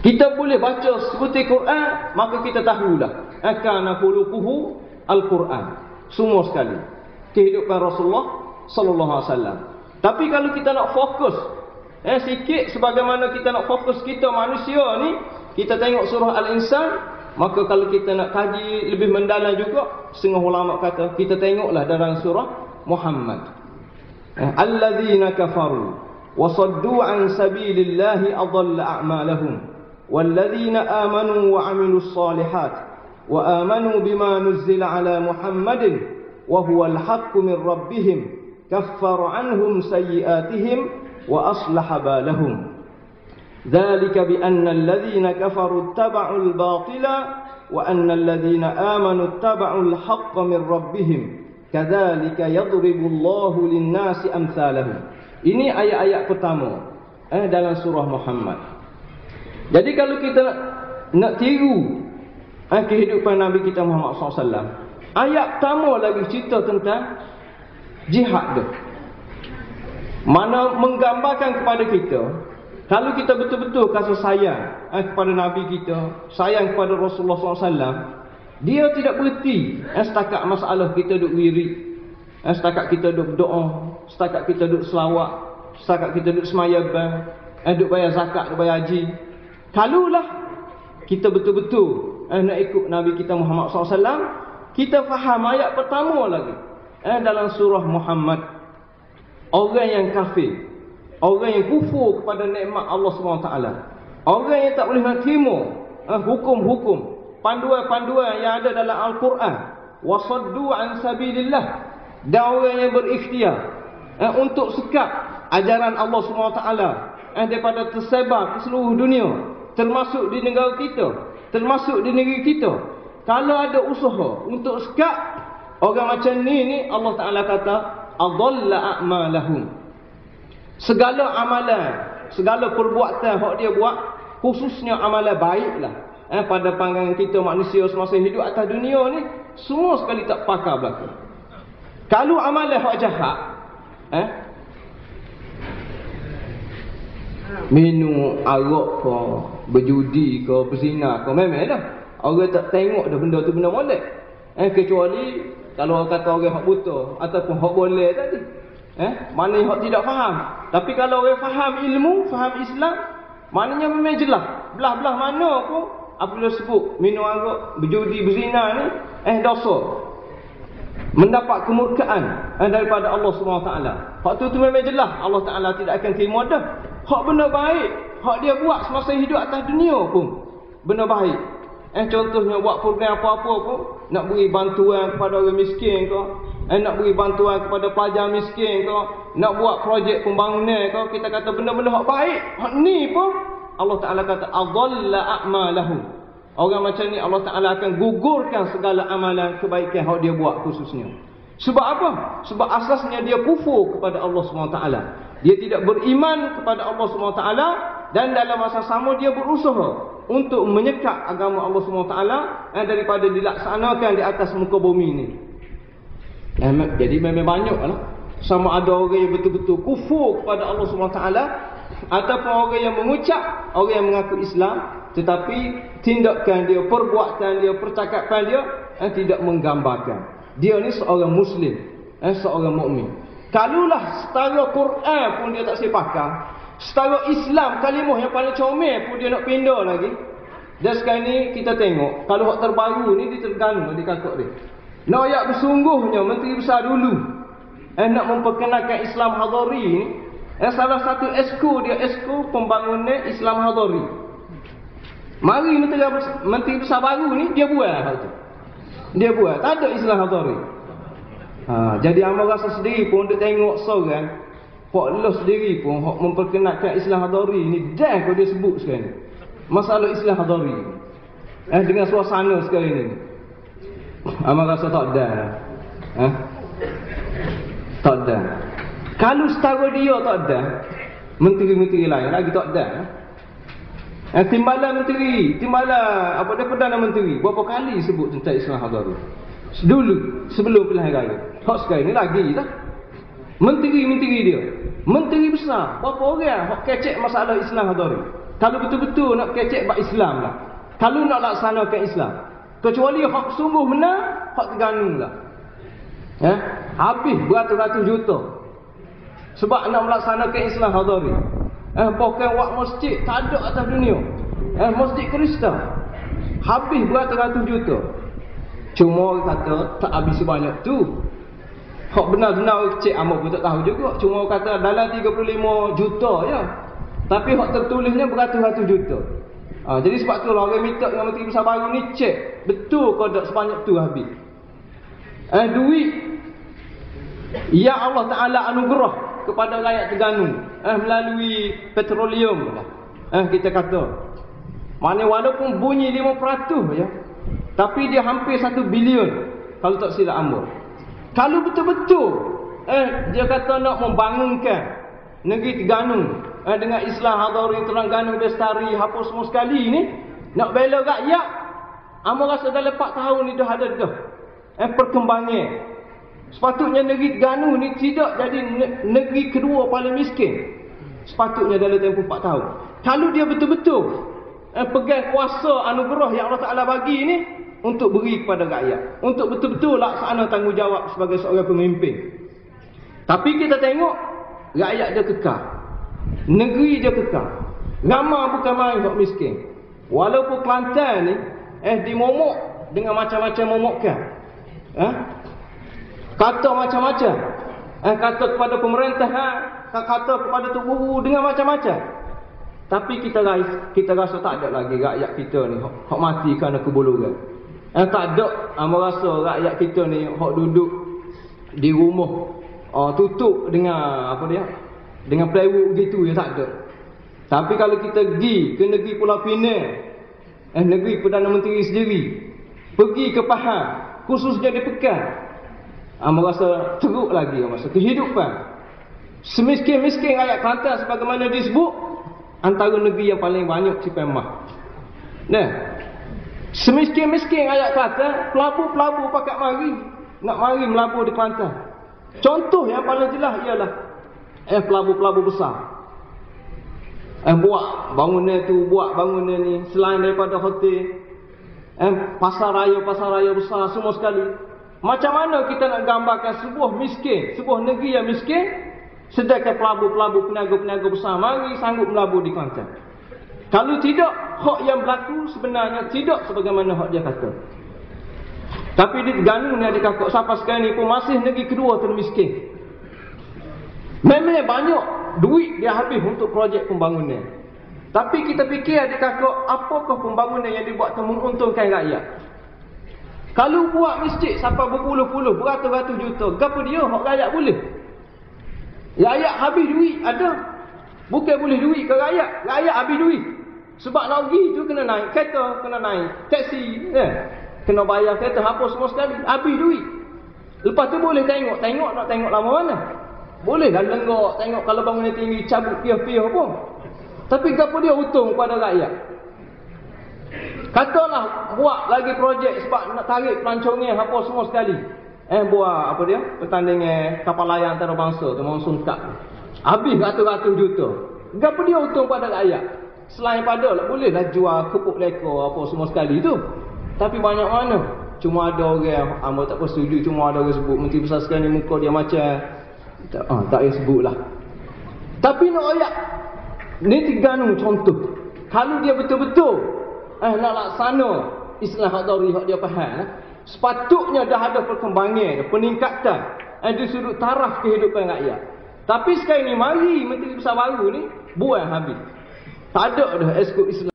Kita boleh baca sebutir Quran, maka kita tahulah kana khuluquhu al-Quran. Semua sekali kehidupan Rasulullah sallallahu alaihi wasallam. Tapi kalau kita nak fokus sikit, sebagaimana kita nak fokus kita manusia ni, kita tengok surah Al-Insan, maka kalau kita nak kaji lebih mendalam juga, setengah ulama kata kita tengoklah dalam surah Muhammad. Alladzina kafaru wa saddu an sabilillahi adalla a'malahum walladzina amanu wa 'amilus solihat wa amanu bima nuzzila ala Muhammadin wa huwal haqqu min rabbihim kaffara 'anhum sayyi'atihim wa aslaha balahum. Dzalika bi anna alladhina kafaru ittaba'u al-batila wa anna alladhina amanu ittaba'u al-haqqa min rabbihim kadzalika yadribu Allahu lin-nasi amsalahum. Ini ayat-ayat pertama dalam surah Muhammad. Jadi kalau kita nak tiru kehidupan Nabi kita Muhammad SAW, ayat pertama lagi cerita tentang jihad tu, mana menggambarkan kepada kita, kalau kita betul-betul kasih sayang kepada Nabi kita, sayang kepada Rasulullah SAW, dia tidak berhenti setakat masalah kita duk wirid, setakat kita duk berdoa, setakat kita duk selawat, setakat kita duk semayabang, duk bayar zakat, duk bayar haji. Kalulah kita betul-betul nak ikut Nabi kita Muhammad SAW, kita faham ayat pertama lagi dalam surah Muhammad. Orang yang kafir, orang yang kufur kepada nikmat Allah SWT, orang yang tak boleh nak terima hukum-hukum, panduan-panduan yang ada dalam Al-Quran, wasaddu an sabilillah, dan orang yang berikhtiar untuk sekat ajaran Allah SWT daripada tersebar ke seluruh dunia, termasuk di negara kita, termasuk di negeri kita. Kalau ada usaha untuk sekat orang macam ni Allah Ta'ala kata adalla a'malahum. Segala amalan, segala perbuatan hak dia buat, khususnya amalan baiklah, pada pandangan kita manusia semasa hidup atas dunia ni, semua sekali tak pakar belaka. Kalau amalan hak jahat, minum arak ke, berjudi ke, berzina ke, memang dah orang tak tengok dah benda tu benda molek. Kecuali kalau orang kata orang hak buta ataupun hak boleh tadi, mana yang hak tidak faham. Tapi kalau orang faham ilmu, faham Islam, maknanya memang jelas belah-belah mana pun apabila sebut minum arak, berjudi, berzina ni dosa, mendapat kemurkaan daripada Allah SWT. Hak tu memang jelas Allah Ta'ala tidak akan terima dah. Hak benda baik hak dia buat semasa hidup atas dunia pun benda baik. Contohnya buat program apa-apa pun, nak beri bantuan kepada orang miskin ke, nak beri bantuan kepada pelajar miskin ke, nak buat projek pembangunan ke, kita kata benda-benda hak baik. Hak ni pun Allah Ta'ala kata adalla a'malahum. Orang macam ni Allah Ta'ala akan gugurkan segala amalan kebaikan hak dia buat khususnya. Sebab apa? Sebab asasnya dia kufur kepada Allah SWT. Dia tidak beriman kepada Allah SWT, dan dalam masa sama dia berusaha untuk menyekat agama Allah SWT daripada dilaksanakan di atas muka bumi ni. Jadi memang banyak lah, sama ada orang yang betul-betul kufur kepada Allah SWT, ataupun orang yang mengucap, orang yang mengaku Islam, tetapi tindakan dia, perbuatan dia, percakapan dia tidak menggambarkan dia ni seorang Muslim, seorang mukmin. Kalulah setara Quran pun dia tak sepakar, setara Islam kalimah yang paling comel pun dia nak pindah lagi. Dan sekarang ni kita tengok, kalau hak terbaru ni dia Terengganu di kakak dia. Nak ayat bersungguhnya Menteri Besar dulu nak memperkenalkan Islam Hadari ni, salah satu esko dia, esko pembangunan Islam Hadari. Mari Menteri Besar baru ni dia buat hal tu. Dia buat, tak ada Islam Hadari. Jadi amal rasa sendiri pun duk tengok seorang hak Allah sendiri pun hak memperkenalkan Islam Hadari ni, dah kau dia sebut sekarang ni masalah Islam Hadari dengan suasana sekarang ni. Amal rasa tak ada. Tak ada. Kalau setara dia tak ada, menteri-menteri lain lagi tak ada. Timbalan menteri, timbalan apa dia, Perdana Menteri berapa kali sebut tentang Islam Hadari dulu sebelum pilihan raya. Hak sekarang ni lagi lah. Menteri-menteri dia, menteri besar berapa orang hak kecek masalah Islam Hadari. Kalau betul-betul nak kecek bab Islam lah. Kalau nak laksanakan Islam. Kecuali hak sungguh benar, hak terganung lah. Habis beratus-ratus juta. Sebab nak melaksanakan Islam hadari. Bukan wak masjid tak ada atas dunia. Masjid Kristen. Habis beratus-ratus juta. Cuma orang kata tak habis sebanyak tu. Hak benar-benar cek amat pun tak tahu juga. Cuma orang kata dalam 35 juta je. Tapi hak tertulisnya beratus-ratus juta. Jadi sebab tu lah orang minta dengan Menteri Besar baru ni cek betul ke tak sebanyak tu habis. Duit yang Allah Ta'ala anugerah kepada rakyat Terengganu melalui petroleum lah. Kita kata mana walaupun bunyi 5% je, tapi dia hampir 1 bilion kalau tak silap ambil. Kalau betul-betul dia kata nak membangunkan negeri Terengganu dengan Islam hadari, Terengganu bestari, apa semua sekali ni, nak bela rakyat, amo rasa dalam 4 tahun ni dah ada perkembangan. Sepatutnya negeri Terengganu ni tidak jadi negeri kedua paling miskin. Sepatutnya dalam tempoh 4 tahun. Kalau dia betul-betul pegang kuasa anugerah yang Allah Ta'ala bagi ni untuk beri kepada rakyat, untuk betul-betul laksana tanggungjawab sebagai seorang pemimpin. Tapi kita tengok rakyat dia kekal, negeri dia kekal. Ramai bukan main orang miskin. Walaupun Kelantan ni dimomok dengan macam-macam momokkan. Kata macam-macam. Kata kepada pemerintahan, kata kepada tubuh dengan macam-macam. Tapi kita rasa tak ada lagi rakyat kita ni hak mati kerana kebuluran. Tak ada rasa rakyat kita ni hak duduk di rumah tutup dengan apa dia? Dengan plywood begitu ya, tak ada. Tapi kalau kita pergi ke negeri Pulau Pinang, negeri Perdana Menteri sendiri, pergi ke Pahang, khususnya di Pekan, merasa teruk lagi masa kehidupan. Semiskin-miskin rakyat Kelantan sebagaimana disebut, antara negeri yang paling banyak cipemah. Semiskin-miskin rakyat Kelantan, pelabur-pelabur pakat nak mari melabur di Kelantan. Contoh yang paling jelas ialah pelabur-pelabur besar. Buat bangunan ni selain daripada hotel, pasar raya besar semua sekali. Macam mana kita nak gambarkan sebuah negeri yang miskin, sedangkan pelabur-pelabur, peniaga-peniaga besar mari sanggup melabur di Kelantan. Kalau tidak, hak yang berlaku sebenarnya tidak sebagaimana hak dia kata. Tapi di Terengganu ni adik kakak, sampai sekarang ni pun masih negeri kedua termiskin. Memang banyak duit dia habis untuk projek pembangunan. Tapi kita fikir adik kakak, apakah pembangunan yang dibuat tu menguntungkan rakyat? Kalau buat masjid sampai berpuluh-puluh, beratus-ratus juta, kenapa dia hak rakyat boleh? Rakyat habis duit ada. Bukan boleh duit ke rakyat, rakyat habis duit. Sebab nak pergi tu kena naik kereta, kena naik taksi, kena bayar kereta, apa semua sekali, habis duit. Lepas tu boleh tengok nak tengok lama mana. Boleh dah lenggak tengok kalau bangunan tinggi, cabut piah-piah pun. Tapi kenapa dia untung kepada rakyat? Katalah buat lagi projek sebab nak tarik pelancongan apa semua sekali. Buat apa dia? Pertandingan kapal layar antarabangsa tu, Monsoon Cup. Habis ratus-ratus juta. Kenapa dia untung pada rakyat? Selain pada lah, bolehlah jual kepuk leko apa semua sekali tu. Tapi banyak mana? Cuma ada orang hamba tak setuju, cuma ada orang sebut Menteri Besar sekarang ni muka dia macam tak payah sebut lah. Tapi nak ayat ni Terengganu contoh. Kalau dia betul-betul nak laksana Islam hadari hak dia faham, sepatutnya dah ada perkembangan, peningkatan di sudut taraf kehidupan rakyat. Tapi sekarang ni mari Menteri Besar baru ni buang habis. Tak ada dah ekskul Islam.